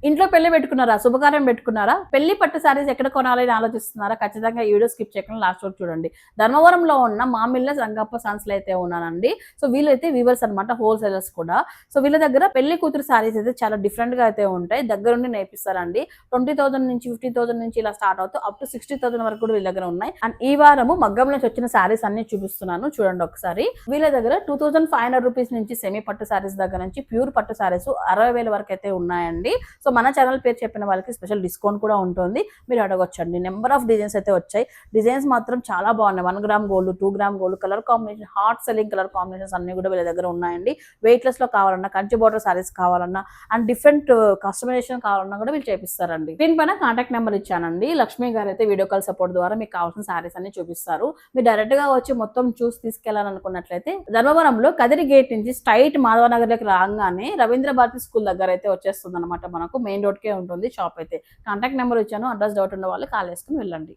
ఇంట్లో పెళ్లి పెట్టుకున్నారా, శుభకార్యం పెట్టుకున్నారా, పెళ్లి పట్టు శారీస్ ఎక్కడ కొనాలి అని ఆలోచిస్తున్నారా, ఖచ్చితంగా ఈ వీడియో స్కిప్ చేయకుండా లాస్ట్ వరకు చూడండి. ధర్మవరంలో ఉన్న మామిళ్ళ సంగప్ప సన్స్ లో అయితే ఉన్నానండి. సో వీళ్ళైతే వీవర్స్ అనమాట, హోల్సేలర్స్ కూడా. సో వీళ్ళ దగ్గర పెళ్లి కూతురు శారీస్ అయితే చాలా డిఫరెంట్ గా అయితే ఉంటాయి, దగ్గరుండి నేర్పిస్తారండి. 20,000 నుంచి 50,000 నుంచి ఇలా స్టార్ట్ అవుతూ అప్ టు 60,000 వరకు కూడా వీళ్ళ దగ్గర ఉన్నాయి. అండ్ ఈ వారము మగ్గం నుంచి వచ్చిన శారీస్ అన్ని చూపిస్తున్నాను, చూడండి ఒకసారి. వీళ్ళ దగ్గర 2,500 రూపీస్ నుంచి సెమీ పట్టు శారీస్ దగ్గర నుంచి ప్యూర్ పట్టు శారీస్ 60,000 వరకు అయితే ఉన్నాయండి. సో మన ఛానల్ పేరు చెప్పిన వాళ్ళకి స్పెషల్ డిస్కౌంట్ కూడా ఉంటుంది, మీరు అడగొచ్చండి. నెంబర్ ఆఫ్ డిజైన్స్ అయితే వచ్చాయి, డిజైన్స్ మాత్రం చాలా బాగున్నాయి. 1 gram gold, 2 gram gold, colour combination, hot selling colour combinations అన్ని కూడా వీళ్ళ దగ్గర ఉన్నాయండి. వెయిట్లెస్ లో కావాలన్నా, కంచి బోర్డర్ సారీస్ కావాలన్నా, అండ్ డిఫరెంట్ కస్టమైజేషన్ కావాలన్నా కూడా వీళ్ళు చేపిస్తారండి. దీనిపైన కాంటాక్ట్ నెంబర్ ఇచ్చానండి, లక్ష్మి గారు అయితే వీడియో కాల్ సపోర్ట్ ద్వారా మీకు కావాల్సిన సారీస్ అన్ని చూపిస్తారు. మీరు డైరెక్ట్ గా వచ్చి మొత్తం చూసి తీసుకెళ్లాలనుకున్నట్లయితే ధర్మవరంలో కదిరి గేట్ నుంచి స్ట్రైట్ మాధవనగర్ లోకి రాగానే రవీంద్ర భారతి స్కూల్ దగ్గర అయితే వచ్చేస్తుంది అనమాట. మనకు మెయిన్ రోడ్ కే ఉంటుంది షాప్ అయితే. కాంటాక్ట్ నెంబర్ ఇచ్చాను, అడ్రస్ డౌట్ ఉన్న వాళ్ళు కాల్ చేసుకుని వెళ్ళండి.